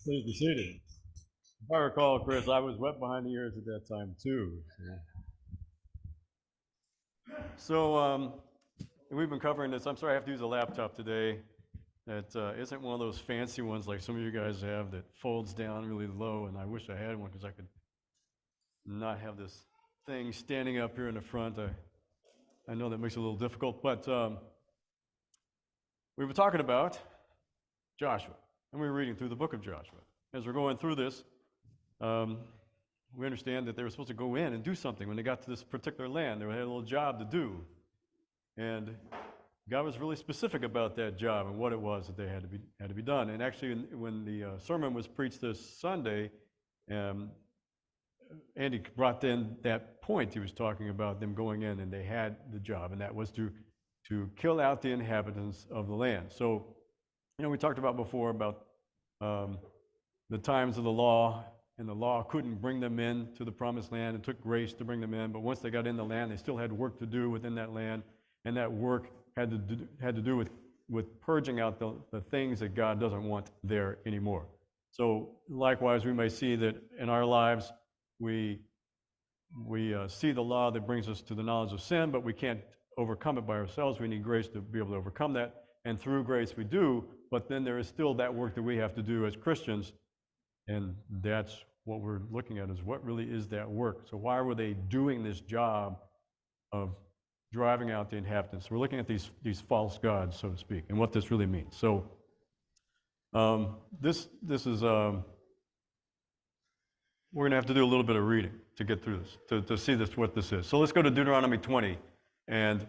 Please be seated. If I recall, Chris, I was wet behind the ears at that time too. So we've been covering this. I'm sorry I have to use a laptop today. That isn't one of those fancy ones like some of you guys have that folds down really low, and I wish I had one because I could not have this thing standing up here in the front. I know that makes it a little difficult, but we were talking about Joshua, and we were reading through the book of Joshua. As we're going through this, we understand that they were supposed to go in and do something when they got to this particular land. They had a little job to do, and God was really specific about that job and what it was that they had to be done. And actually, when the sermon was preached this Sunday, Andy brought in that point. He was talking about them going in, and they had the job, and that was to kill out the inhabitants of the land. So, we talked about before about the times of the law, and the law couldn't bring them in to the promised land. It took grace to bring them in, but once they got in the land, they still had work to do within that land, and that work had to do with purging out the things that God doesn't want there anymore. So likewise, we may see that in our lives, we see the law that brings us to the knowledge of sin, but we can't overcome it by ourselves. We need grace to be able to overcome that, and through grace we do, but then there is still that work that we have to do as Christians, and that's what we're looking at, is what really is that work. So why were they doing this job of driving out the inhabitants? We're looking at these false gods, so to speak, and what this really means. So this is we're going to have to do a little bit of reading to get through this, to see this, what this is. So let's go to Deuteronomy 20, and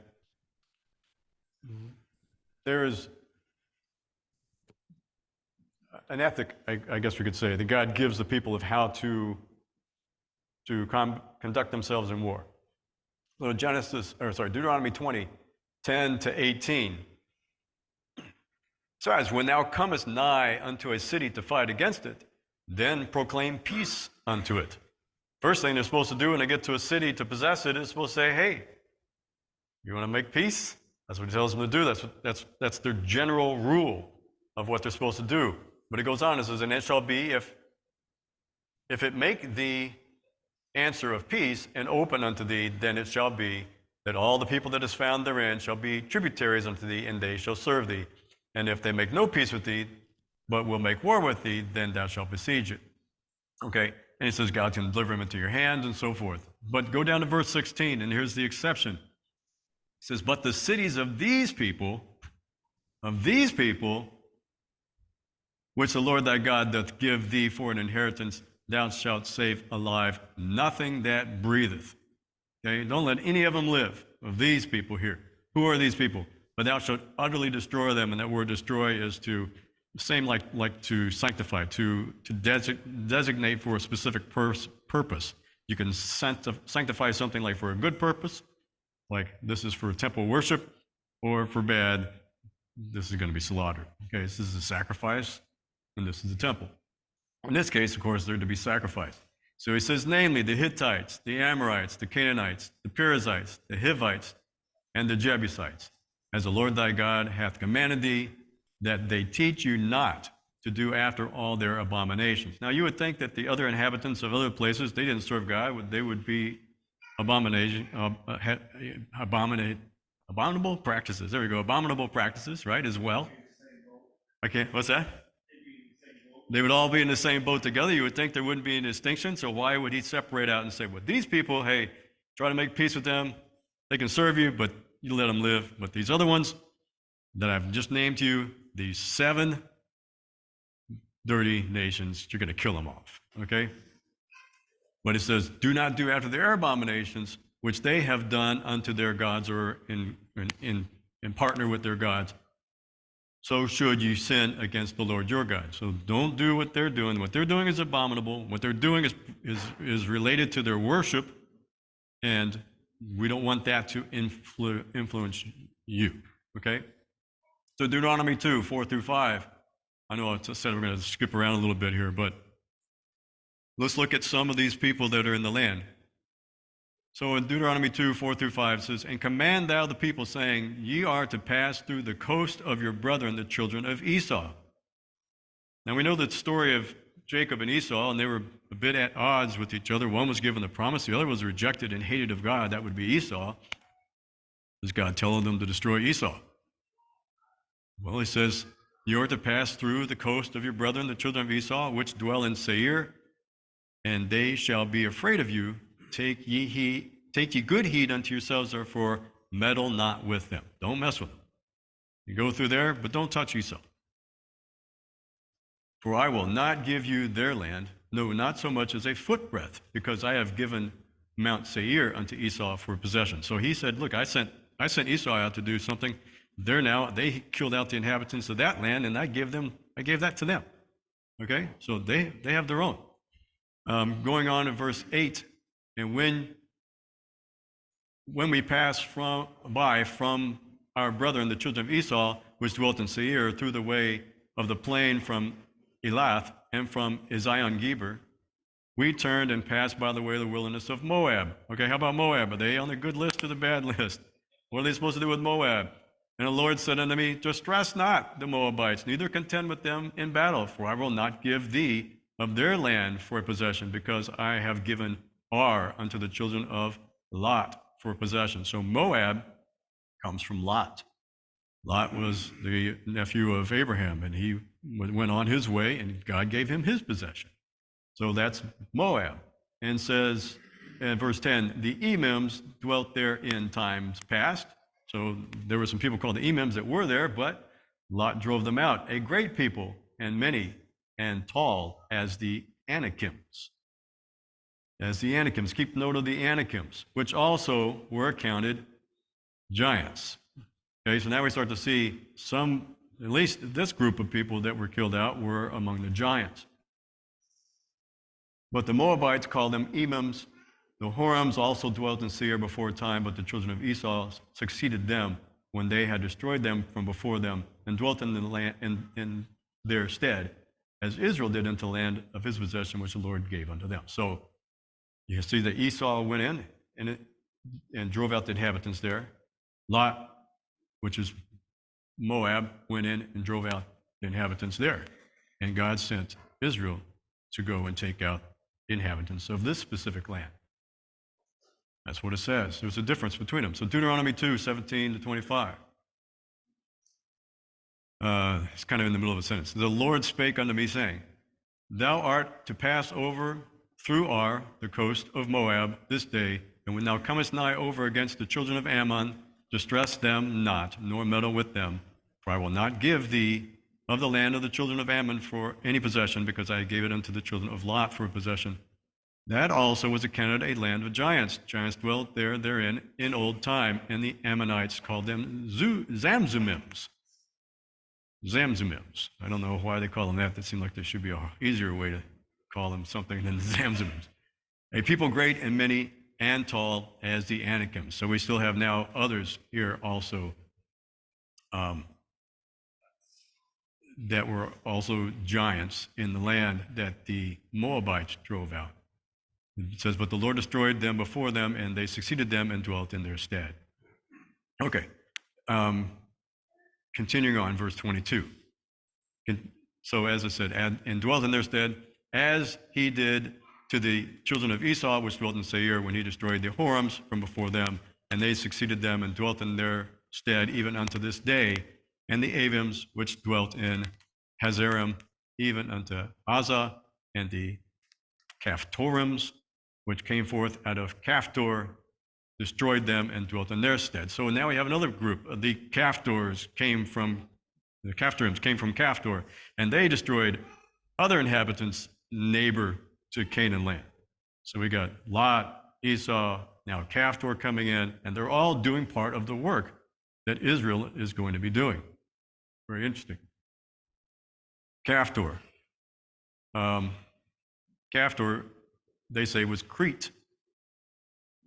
there is an ethic, I guess we could say, that God gives the people of how to conduct themselves in war. So Deuteronomy 20, 10 to 18. Besides, when thou comest nigh unto a city to fight against it, then proclaim peace unto it. First thing they're supposed to do when they get to a city to possess it is supposed to say, hey, you want to make peace? That's what he tells them to do. That's their general rule of what they're supposed to do. But it goes on, it says, and it shall be, if it make thee answer of peace and open unto thee, then it shall be that all the people that is found therein shall be tributaries unto thee, and they shall serve thee. And if they make no peace with thee, but will make war with thee, then thou shalt besiege it. Okay, and he says God can deliver him into your hands and so forth. But go down to verse 16, and here's the exception. It says, but the cities of these people, which the Lord thy God doth give thee for an inheritance, thou shalt save alive nothing that breatheth. Okay, don't let any of them live, of these people here. Who are these people? But thou shalt utterly destroy them, and that word destroy is to, same like to sanctify, to designate for a specific purpose. You can sanctify something like for a good purpose, like this is for temple worship, or for bad, this is going to be slaughtered. Okay, this is a sacrifice, and this is the temple. In this case, of course, they're to be sacrificed. So he says, namely, the Hittites, the Amorites, the Canaanites, the Perizzites, the Hivites, and the Jebusites, as the Lord thy God hath commanded thee, that they teach you not to do after all their abominations. Now, you would think that the other inhabitants of other places, they didn't serve God, they would be abominable practices. There we go, abominable practices, right, as well. Okay, what's that? They would all be in the same boat together. You would think there wouldn't be any distinction, so why would he separate out and say, well, these people, hey, try to make peace with them. They can serve you, but you let them live. But these other ones that I've just named to you, these 7 dirty nations, you're going to kill them off, okay? But it says, do not do after their abominations, which they have done unto their gods, or in partner with their gods. So should you sin against the Lord your God. So don't do what they're doing. What they're doing is abominable. What they're doing is related to their worship, and we don't want that to influence you, okay? So Deuteronomy 2, 4 through 5. I know I said we're going to skip around a little bit here, but let's look at some of these people that are in the land. So in Deuteronomy 2, 4 through 5, it says, and command thou the people, saying, ye are to pass through the coast of your brethren, the children of Esau. Now we know the story of Jacob and Esau, and they were a bit at odds with each other. One was given the promise, the other was rejected and hated of God. That would be Esau. Is God telling them to destroy Esau? Well, he says, you are to pass through the coast of your brethren, the children of Esau, which dwell in Seir, and they shall be afraid of you. Take ye good heed unto yourselves, therefore, meddle not with them. Don't mess with them. You go through there, but don't touch Esau. For I will not give you their land, no, not so much as a footbreadth, because I have given Mount Seir unto Esau for possession. So he said, look, I sent Esau out to do something. They killed out the inhabitants of that land, and I gave that to them. Okay, so they have their own. Going on in verse 8, and when we pass from our brethren, the children of Esau, which dwelt in Seir, through the way of the plain from Elath and from Ezion-Geber, we turned and passed by the way of the wilderness of Moab. Okay, how about Moab? Are they on the good list or the bad list? What are they supposed to do with Moab? And the Lord said unto me, distress not the Moabites, neither contend with them in battle, for I will not give thee of their land for a possession, because I have given Ar unto the children of Lot for possession. So Moab comes from Lot. Lot was the nephew of Abraham, and he went on his way, and God gave him his possession. So that's Moab. And says in verse 10, the Emims dwelt there in times past. So there were some people called the Emims that were there, but Lot drove them out. A great people, and many, and tall as the Anakims. As the Anakims. Keep note of the Anakims, which also were accounted giants. Okay, so now we start to see at least this group of people that were killed out were among the giants. But the Moabites called them Emims. The Horims also dwelt in Seir before time, but the children of Esau succeeded them when they had destroyed them from before them, and dwelt in the land in their stead, as Israel did into the land of his possession, which the Lord gave unto them. So you can see that Esau went in and drove out the inhabitants there. Lot, which is Moab, went in and drove out the inhabitants there. And God sent Israel to go and take out the inhabitants of this specific land. That's what it says. There's a difference between them. So Deuteronomy 2, 17 to 25. It's kind of in the middle of a sentence. The Lord spake unto me, saying, thou art to pass over through Ar, the coast of Moab, this day, and when thou comest nigh over against the children of Ammon, distress them not, nor meddle with them, for I will not give thee of the land of the children of Ammon for any possession, because I gave it unto the children of Lot for a possession. That also was accounted a land of giants. Giants dwelt therein in old time, and the Ammonites called them Zamzumims. Zamzumims. I don't know why they call them that. That seemed like there should be an easier way to call them something than Zamzumims. A people great and many and tall as the Anakims. So we still have now others here also that were also giants in the land that the Moabites drove out. It says, but the Lord destroyed them before them, and they succeeded them and dwelt in their stead. Okay. Continuing on, verse 22. So as I said, and dwelt in their stead, as he did to the children of Esau, which dwelt in Seir, when he destroyed the Horims from before them, and they succeeded them and dwelt in their stead even unto this day, and the Avims, which dwelt in Hazarim, even unto Azah, and the Caphtorims, which came forth out of Caphtor, destroyed them and dwelt in their stead. So now we have another group. The Caphtorims came from Caphtor, and they destroyed other inhabitants neighbor to Canaan land. So we got Lot, Esau, now Caphtor coming in, and they're all doing part of the work that Israel is going to be doing. Very interesting. Caphtor. Caphtor, they say, was Crete.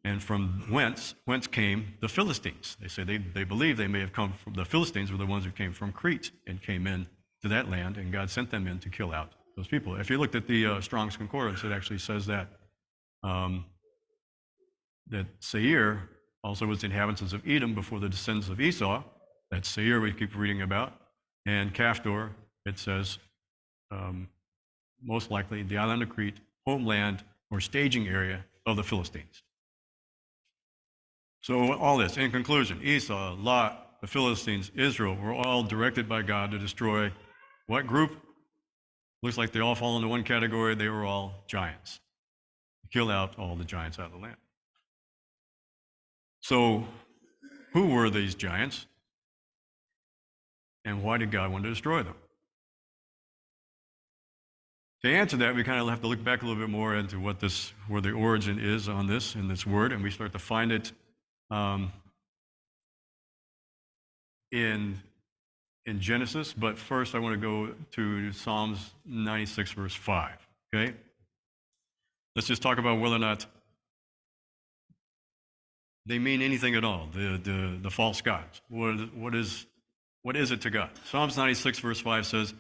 And from whence came the Philistines. They say they believe they may have come from, the Philistines were the ones who came from Crete and came in to that land, and God sent them in to kill out those people. If you looked at the Strong's Concordance, it actually says that that Seir also was the inhabitants of Edom before the descendants of Esau. That's Seir we keep reading about. And Caphtor, it says, most likely the island of Crete, homeland or staging area of the Philistines. So all this, in conclusion, Esau, Lot, the Philistines, Israel were all directed by God to destroy what group? Looks like they all fall into one category. They were all giants. Kill out all the giants out of the land. So who were these giants? And why did God want to destroy them? To answer that, we kind of have to look back a little bit more into where the origin is on this, in this word, and we start to find it in Genesis. But first, I want to go to Psalms 96, verse 5. Okay? Let's just talk about whether or not they mean anything at all, the false gods. What is it to God? Psalms 96, verse 5 says,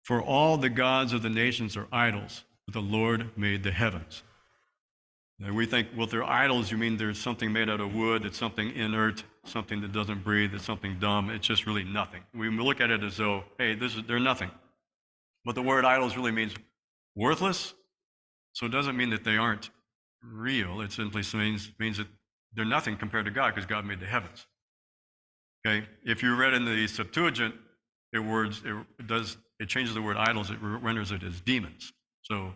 "For all the gods of the nations are idols, but the Lord made the heavens." And we think, well, if they're idols, you mean there's something made out of wood, it's something inert, something that doesn't breathe, it's something dumb, it's just really nothing. We look at it as though, hey, they're nothing. But the word idols really means worthless, so it doesn't mean that they aren't real. It simply means that they're nothing compared to God, because God made the heavens. Okay? If you read in the Septuagint, it changes the word idols, it renders it as demons. So,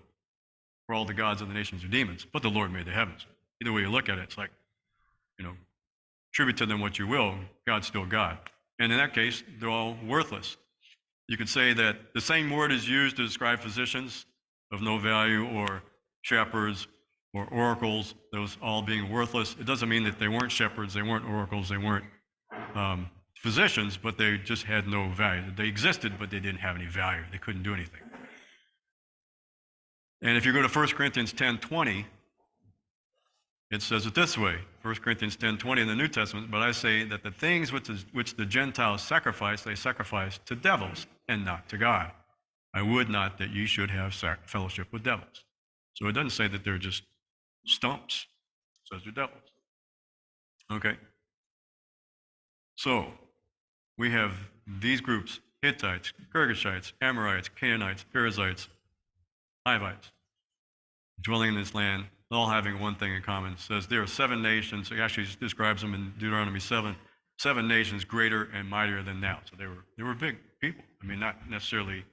for all the gods of the nations are demons, but the Lord made the heavens. Either way you look at it, it's like, attribute to them what you will, God's still God. And in that case, they're all worthless. You could say that the same word is used to describe physicians of no value, or shepherds, or oracles, those all being worthless. It doesn't mean that they weren't shepherds, they weren't oracles, they weren't physicians, but they just had no value. They existed, but they didn't have any value. They couldn't do anything. And if you go to 1 Corinthians 10:20, it says it this way, 1 Corinthians 10:20 in the New Testament, "But I say that the things which the Gentiles sacrifice, they sacrifice to devils, and not to God. I would not that ye should have fellowship with devils." So it doesn't say that they're just stumps. It says they're devils. Okay? So, we have these groups: Hittites, Girgashites, Amorites, Canaanites, Perizzites, Hivites, dwelling in this land, all having one thing in common. It says there are 7 nations. It actually describes them in Deuteronomy 7 nations greater and mightier than thou. So they were big people. I mean, not necessarily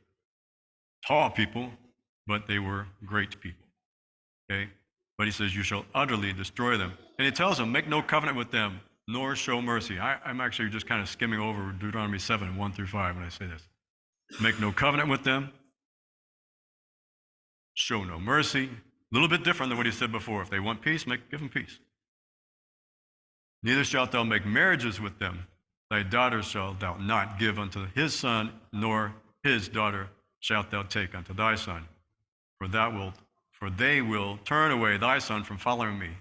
tall people, but they were great people. Okay? But he says, you shall utterly destroy them. And he tells them, make no covenant with them, nor show mercy. I'm actually just kind of skimming over Deuteronomy 7, 1 through 5 when I say this. Make no covenant with them, show no mercy. A little bit different than what he said before. If they want peace, give them peace. Neither shalt thou make marriages with them. Thy daughter shalt thou not give unto his son, nor his daughter shalt thou take unto thy son. For they will turn away thy son from following me,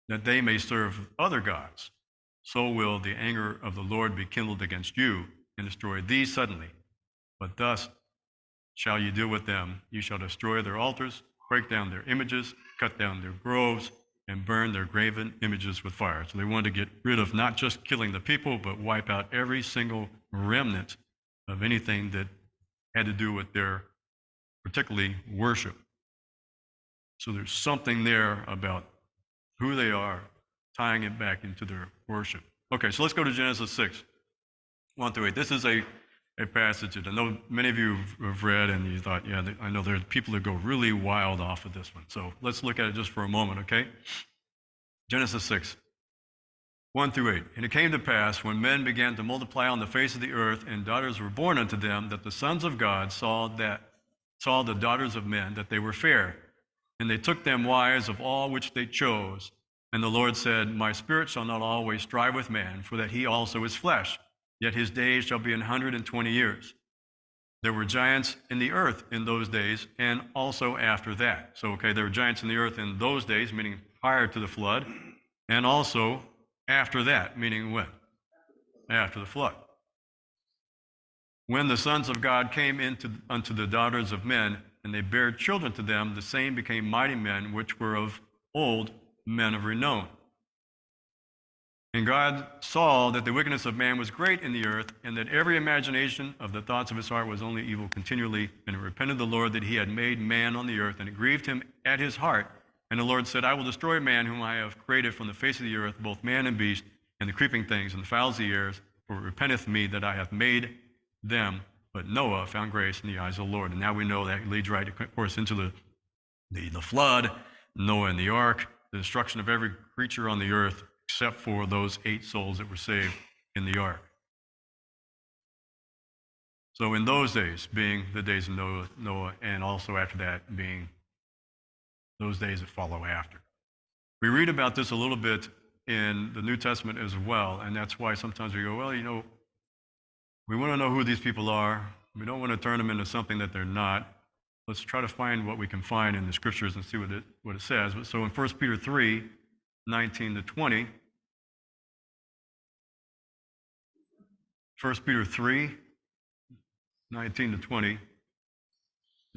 that they may serve other gods. So will the anger of the Lord be kindled against you, and destroy thee suddenly. But thus shall you deal with them. You shall destroy their altars, break down their images, cut down their groves, and burn their graven images with fire. So they wanted to get rid of not just killing the people, but wipe out every single remnant of anything that had to do with their, particularly, worship. So there's something there about who they are, tying it back into their worship. Okay, so let's go to Genesis 6, 1 through 8. This is a passage that I know many of you have read, and you thought, yeah, I know there are people that go really wild off of this one. So let's look at it just for a moment, okay? Genesis 6, 1 through 8. And it came to pass, when men began to multiply on the face of the earth, and daughters were born unto them, that the sons of God saw the daughters of men, that they were fair. And they took them wives of all which they chose. And the Lord said, my spirit shall not always strive with man, for that he also is flesh. Yet his days shall be 120 years. There were giants in the earth in those days, and also after that. So, okay, there were giants in the earth in those days, meaning prior to the flood, and also after that, meaning when? After the flood. When the sons of God came unto the daughters of men, and they bare children to them, the same became mighty men, which were of old men of renown. And God saw that the wickedness of man was great in the earth, and that every imagination of the thoughts of his heart was only evil continually. And he repented the Lord that he had made man on the earth, and it grieved him at his heart. And the Lord said, I will destroy man whom I have created from the face of the earth, both man and beast, and the creeping things, and the fowls of the air, for it repenteth me that I have made them. But Noah found grace in the eyes of the Lord. And now we know that leads right, of course, into the flood, Noah and the ark, the destruction of every creature on the earth, except for those 8 souls that were saved in the ark. So in those days, being the days of Noah, and also after that being those days that follow after. We read about this a little bit in the New Testament as well, and that's why sometimes we go, well, we want to know who these people are. We don't want to turn them into something that they're not. Let's try to find what we can find in the scriptures and see what it says. So in 1 Peter 3, 19 to 20, 1 Peter 3, 19 to 20, it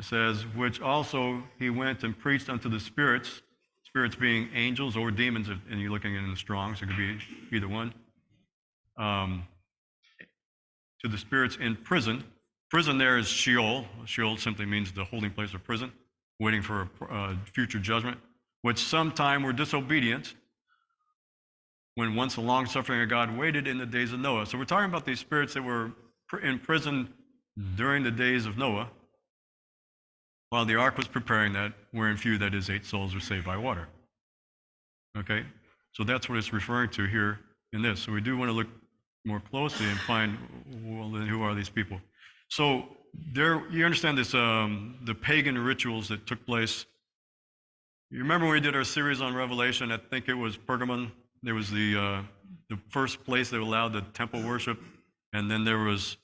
says, which also he went and preached unto the spirits being angels or demons, and you're looking in the Strong's, it could be either one, to the spirits in prison. Prison there is Sheol. Sheol simply means the holding place of prison, waiting for a future judgment, which sometime were disobedient, when once the long-suffering of God waited in the days of Noah. So we're talking about these spirits that were in prison during the days of Noah, while the ark was preparing, that wherein few, that is 8 souls, were saved by water. Okay? So that's what it's referring to here in this. So we do want to look more closely and find, well, then who are these people? So you understand this, the pagan rituals that took place. You remember when we did our series on Revelation, I think it was Pergamon. There was the first place that allowed the temple worship, and then there was,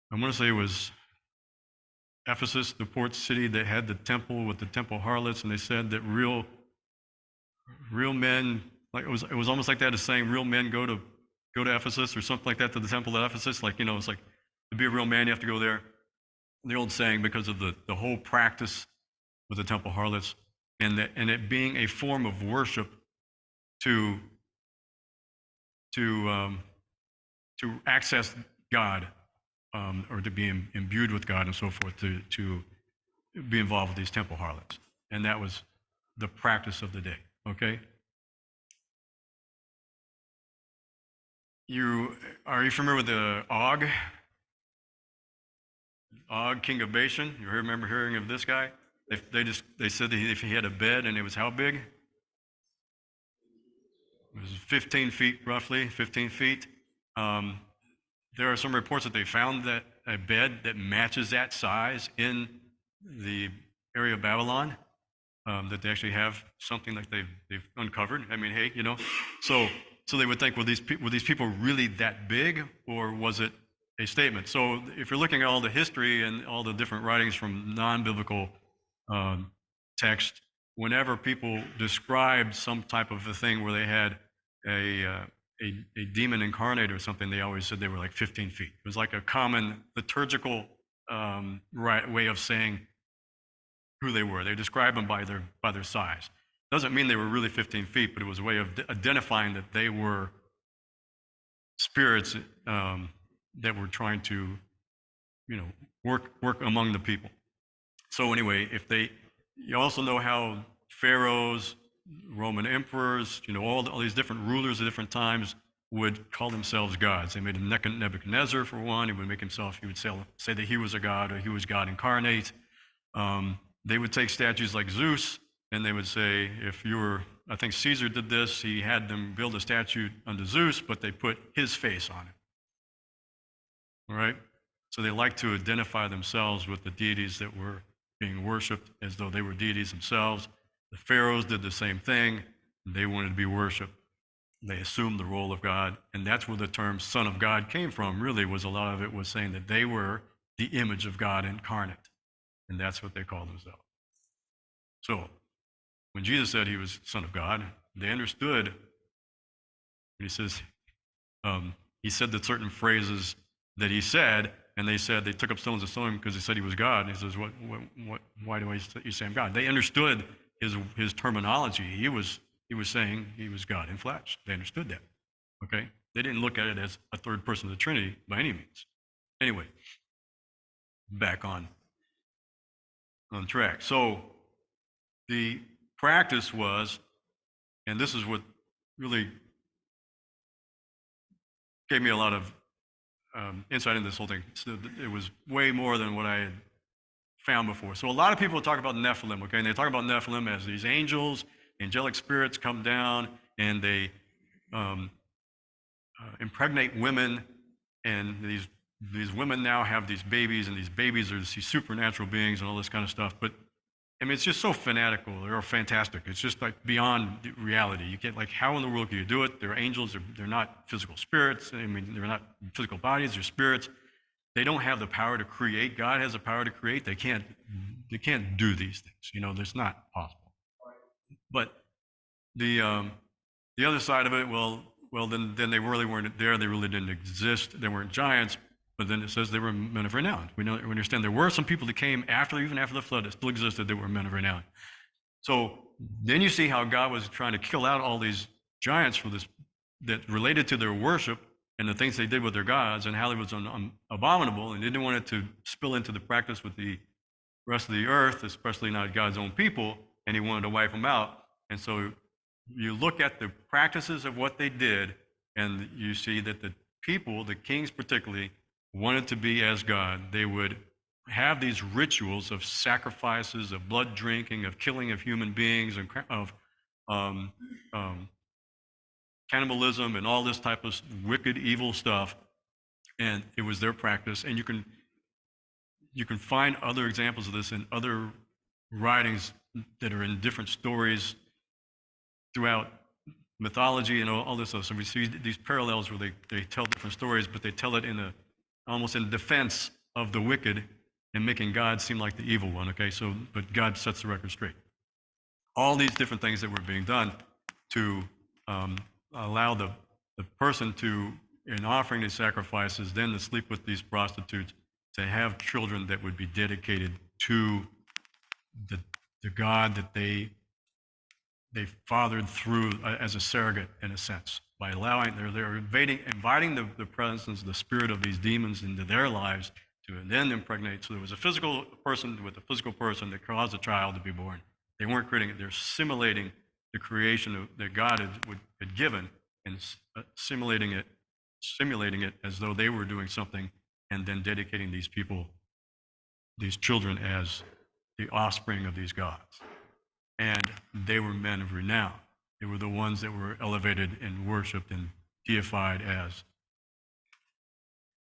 I want to say it was Ephesus, the port city, that had the temple with the temple harlots, and they said that real men, like it was almost like that as saying real men go to Ephesus or something like that, to the temple at Ephesus. Like, it's like to be a real man you have to go there. The old saying, because of the whole practice with the temple harlots, and it being a form of worship to access God, or to be imbued with God and so forth, to be involved with these temple harlots. And that was the practice of the day, okay? Are you familiar with the Og? Og, king of Bashan? You remember hearing of this guy? They said that if he had a bed, and it was how big? It was 15 feet, roughly, 15 feet. There are some reports that they found that a bed that matches that size in the area of Babylon, that they actually have something like they've uncovered. I mean, hey, so they would think, were these people really that big, or was it a statement? So if you're looking at all the history and all the different writings from non-biblical text, whenever people described some type of a thing where they had a demon incarnate or something, they always said they were like 15 feet. It was like a common liturgical way of saying who they were. They described them by their size. Doesn't mean they were really 15 feet, but it was a way of identifying that they were spirits that were trying to, work among the people. So anyway, you also know how pharaohs, Roman emperors, all these different rulers at different times would call themselves gods. They made Nebuchadnezzar, for one. He would say that he was a god, or he was God incarnate. They would take statues like Zeus, and they would say, I think Caesar did this, he had them build a statue unto Zeus, but they put his face on it. All right? So they like to identify themselves with the deities that were being worshipped as though they were deities themselves. The pharaohs did the same thing. They wanted to be worshipped. They assumed the role of God, and that's where the term Son of God came from. Really, a lot of it was saying that they were the image of God incarnate, and that's what they called themselves. So when Jesus said he was Son of God, they understood. He says, he said the certain phrases that he said, and they took up stones to stone him because he said he was God. And he says, why do you say I'm God? They understood his terminology. He was saying he was God in flesh. They understood that. Okay? They didn't look at it as a third person of the Trinity by any means. Anyway, back on track. So the practice was, and this is what really gave me a lot of insight into this whole thing. So it was way more than what I had found before. So a lot of people talk about Nephilim, okay? And they talk about Nephilim as these angels, angelic spirits come down, and they impregnate women, and these women now have these babies, and these babies are these supernatural beings and all this kind of stuff. But I mean, it's just so fanatical. They're fantastic. It's just like beyond reality. You get like, how in the world can you do it? They're angels. They're not physical spirits. I mean, they're not physical bodies. They're spirits. They don't have the power to create. God has the power to create. They can't do these things. You know, that's not possible. But the other side of it, well, then they really weren't there. They really didn't exist. They weren't giants. But then it says they were men of renown. We understand there were some people that came even after the flood that still existed, that were men of renown. So then you see how God was trying to kill out all these giants for this, that related to their worship and the things they did with their gods, and how it was abominable, and they didn't want it to spill into the practice with the rest of the earth, especially not God's own people, and he wanted to wipe them out. And so you look at the practices of what they did, and you see that the people, the kings particularly, wanted to be as God. They would have these rituals of sacrifices, of blood drinking, of killing of human beings, and of cannibalism, and all this type of wicked, evil stuff. And it was their practice. And you can find other examples of this in other writings that are in different stories throughout mythology and all this stuff. So we see these parallels where they tell different stories, but they tell it almost in defense of the wicked and making God seem like the evil one, okay? So, but God sets the record straight. All these different things that were being done to allow the person to, in offering these sacrifices, then to sleep with these prostitutes, to have children that would be dedicated to the God that they fathered through as a surrogate, in a sense, by they're inviting the presence, the spirit of these demons into their lives to then impregnate. So there was a physical person with a physical person that caused a child to be born. They weren't creating it. They're simulating the creation that God had given, and simulating it as though they were doing something, and then dedicating these people, these children, as the offspring of these gods. And they were men of renown. They were the ones that were elevated and worshipped and deified as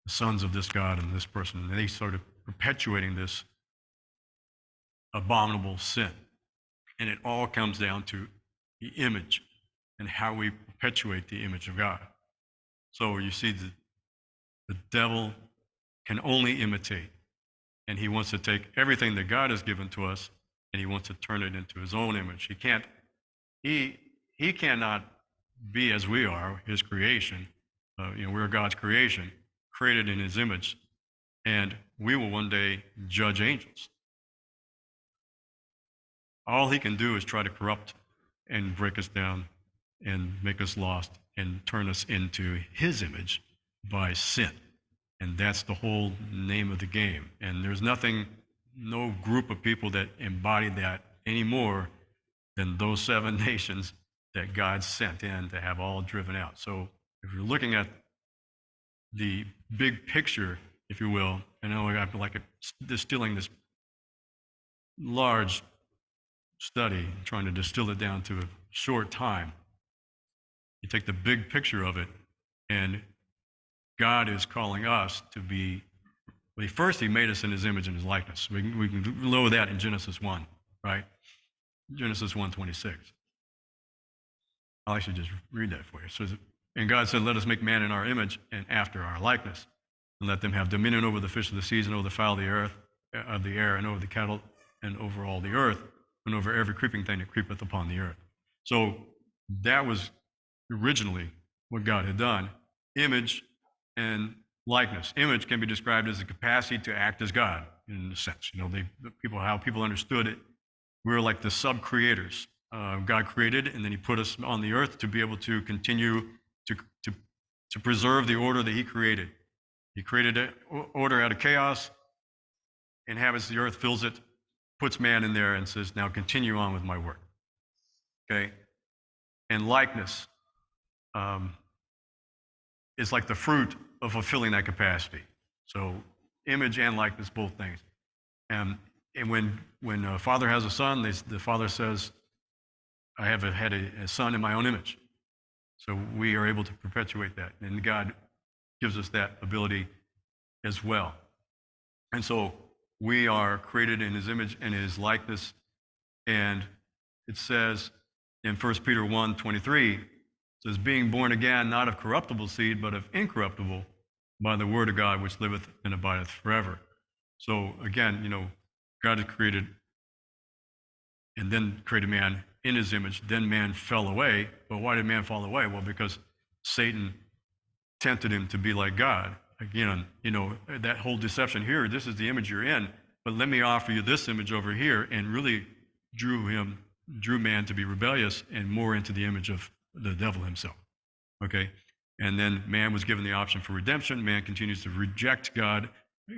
the sons of this God and this person. And they started perpetuating this abominable sin. And it all comes down to the image and how we perpetuate the image of God. So you see the devil can only imitate. And he wants to take everything that God has given to us, and he wants to turn it into his own image. He cannot be as we are, his creation. We're God's creation, created in his image, and we will one day judge angels. All he can do is try to corrupt and break us down and make us lost and turn us into his image by sin. And that's the whole name of the game. And there's no group of people that embody that any more than those 7 nations that God sent in to have all driven out. So if you're looking at the big picture, if you will, I know I'm distilling this large study, trying to distill it down to a short time. You take the big picture of it, and God is calling us to be, first he made us in his image and his likeness. We can load that in Genesis 1, right? Genesis 1:26. I'll actually just read that for you. So, and God said, let us make man in our image and after our likeness, and let them have dominion over the fish of the seas, and over the fowl of the air, and over the cattle, and over all the earth, and over every creeping thing that creepeth upon the earth. So that was originally what God had done. Image and likeness. Image can be described as the capacity to act as God, in a sense. How people understood it. We were like the sub-creators. God created, and then he put us on the earth to be able to continue to, to, to preserve the order that he created. He created order out of chaos, inhabits the earth, fills it, puts man in there, and says, now continue on with my work. Okay? And likeness is like the fruit of fulfilling that capacity. So image and likeness, both things. And when Father has a son, the Father says, I have had a son in my own image. So we are able to perpetuate that. And God gives us that ability as well. And so we are created in his image and his likeness. And it says in 1 Peter 1:23, it says, being born again, not of corruptible seed, but of incorruptible, by the word of God, which liveth and abideth forever. So again, God had created and then created man in his image. Then man fell away. But why did man fall away? Well, because Satan tempted him to be like God. Again, that whole deception here, this is the image you're in, but let me offer you this image over here, and really drew man to be rebellious and more into the image of the devil himself. Okay? And then man was given the option for redemption. Man continues to reject God's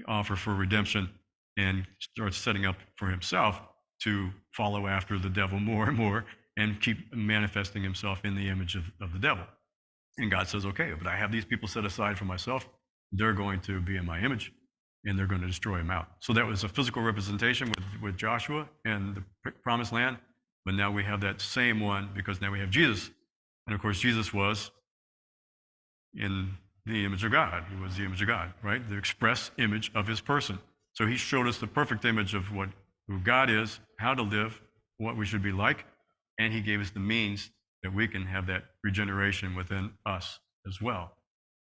offer for redemption and starts setting up for himself to follow after the devil more and more and keep manifesting himself in the image of the devil. And God says, okay, but I have these people set aside for myself. They're going to be in my image, and they're going to destroy him out. So that was a physical representation with Joshua and the promised land. But now we have that same one because now we have Jesus. And of course, Jesus was in the image of God. He was the image of God, right? The express image of his person. So he showed us the perfect image of who God is, how to live, what we should be like, and he gave us the means that we can have that regeneration within us as well.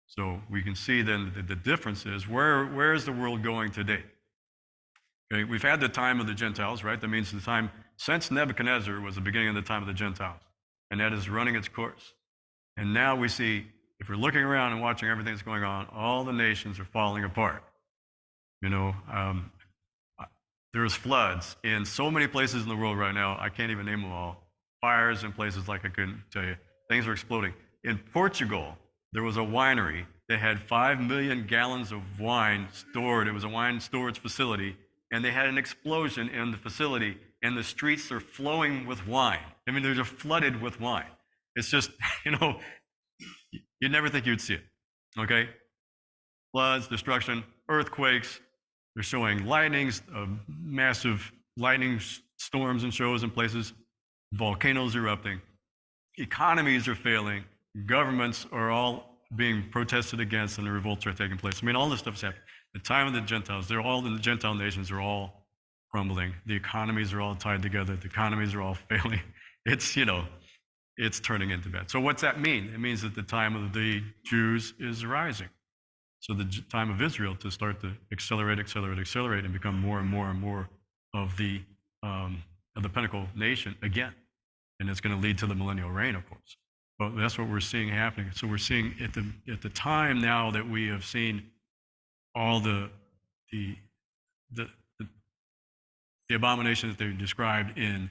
So we can see then that the difference is, where is the world going today? Okay, we've had the time of the Gentiles, right? That means the time since Nebuchadnezzar was the beginning of the time of the Gentiles, and that is running its course. And now we see, if we're looking around and watching everything that's going on, all the nations are falling apart. There's floods in so many places in the world right now, I can't even name them all. Fires in places like I couldn't tell you. Things are exploding. In Portugal, there was a winery that had 5 million gallons of wine stored. It was a wine storage facility, and they had an explosion in the facility, and the streets are flowing with wine. I mean, they're just flooded with wine. It's just, you'd never think you'd see it, okay? Floods, destruction, earthquakes. They're showing lightnings, massive lightning storms and shows in places, volcanoes erupting. Economies are failing. Governments are all being protested against, and the revolts are taking place. I mean, all this stuff is happening. The time of the Gentiles, the Gentile nations are all crumbling. The economies are all tied together. The economies are all failing. It's, it's turning into that. So what's that mean? It means that the time of the Jews is rising. So the time of Israel to start to accelerate, and become more and more and more of the pinnacle nation again. And it's going to lead to the millennial reign, of course. But that's what we're seeing happening. So we're seeing at the time now that we have seen all the abominations that they described in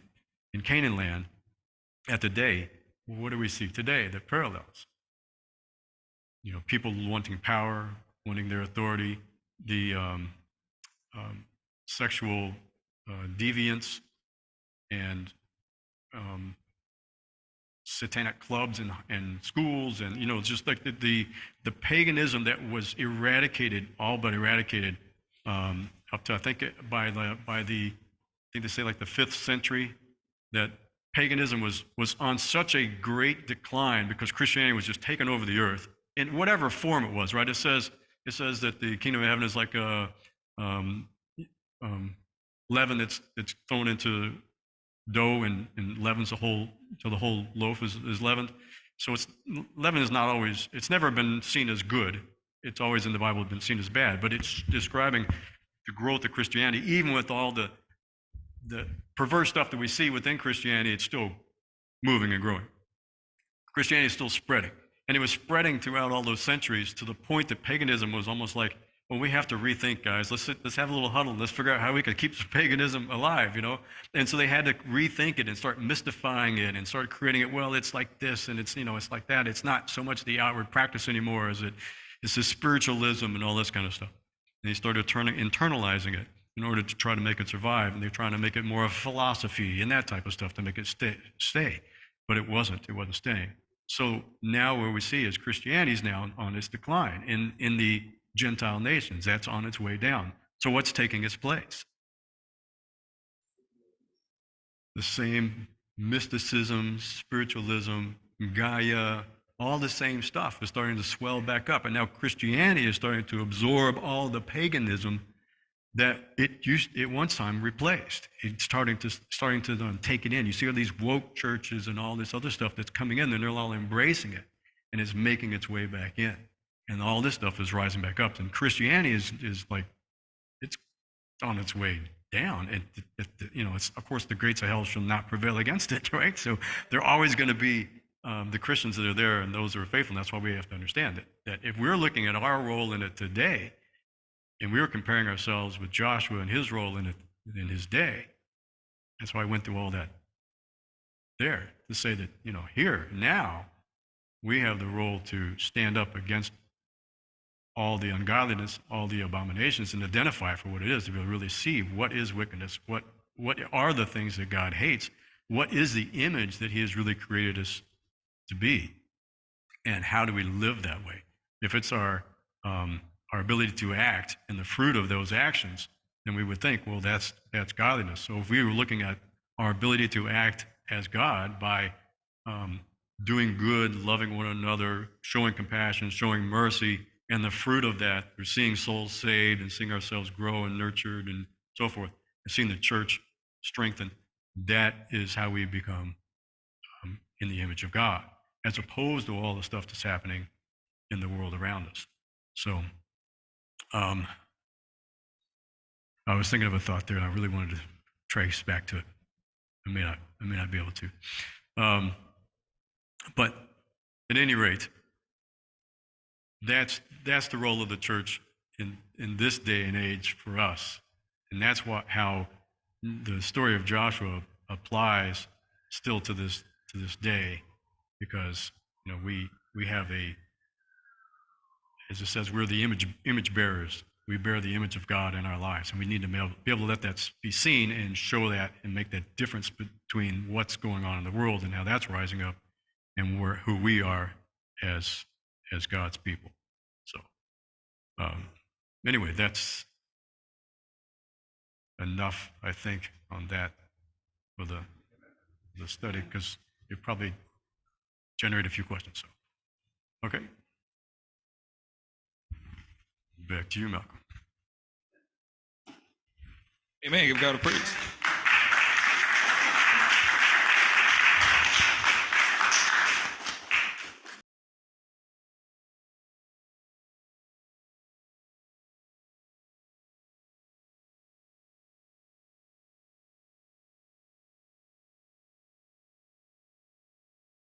Canaan land at the day. What do we see today that parallels? People wanting power, wanting their authority, the sexual deviance, and satanic clubs and schools, and it's just like the paganism that was eradicated, all but eradicated, up to I think they say like the 5th century, that paganism was on such a great decline because Christianity was just taking over the earth in whatever form it was, right? It says that the kingdom of heaven is like a leaven that's thrown into dough and leavens the whole loaf is leavened. So leaven is not always, it's never been seen as good. It's always in the Bible been seen as bad, but it's describing the growth of Christianity. Even with all the perverse stuff that we see within Christianity, it's still moving and growing. Christianity is still spreading. And it was spreading throughout all those centuries to the point that paganism was almost like well, we have to rethink, guys. Let's have a little huddle. Let's figure out how we could keep paganism alive, And so they had to rethink it and start mystifying it and start creating it. Well, it's like this and it's like that. It's not so much the outward practice anymore as it's the spiritualism and all this kind of stuff. And they started internalizing it in order to try to make it survive. And they're trying to make it more of philosophy and that type of stuff to make it stay. But it wasn't staying. So now what we see is Christianity is now on its decline in the Gentile nations. That's on its way down. So what's taking its place? The same mysticism, spiritualism, Gaia, all the same stuff is starting to swell back up. And now Christianity is starting to absorb all the paganism that it once time replaced. It's starting to take it in. You see all these woke churches and all this other stuff that's coming in, and they're all embracing it, and it's making its way back in. And all this stuff is rising back up. And Christianity is like, it's on its way down. And it's, of course, the gates of hell shall not prevail against it, right? So there are always going to be the Christians that are there and those that are faithful. And that's why we have to understand that if we're looking at our role in it today, and we were comparing ourselves with Joshua and his role in it in his day, that's why I went through all that there, to say that, here, now, we have the role to stand up against all the ungodliness, all the abominations, and identify for what it is, to be able to really see what is wickedness, what are the things that God hates, what is the image that he has really created us to be, and how do we live that way. If it's our ability to act and the fruit of those actions, then we would think, well, that's godliness. So if we were looking at our ability to act as God by doing good, loving one another, showing compassion, showing mercy, and the fruit of that, we're seeing souls saved and seeing ourselves grow and nurtured and so forth, and seeing the church strengthen, that is how we become in the image of God, as opposed to all the stuff that's happening in the world around us. So I was thinking of a thought there, and I really wanted to trace back to it. I may not be able to. But at any rate, that's the role of the church in this day and age for us. And that's how the story of Joshua applies still to this day, because we have as it says, we're the image bearers. We bear the image of God in our lives, and we need to be able to let that be seen and show that and make that difference between what's going on in the world and how that's rising up, and who we are as God's people. So anyway, that's enough, I think, on that for the study, because it probably generated a few questions. So, okay. Back to you, Malcolm. Amen. Give God a praise.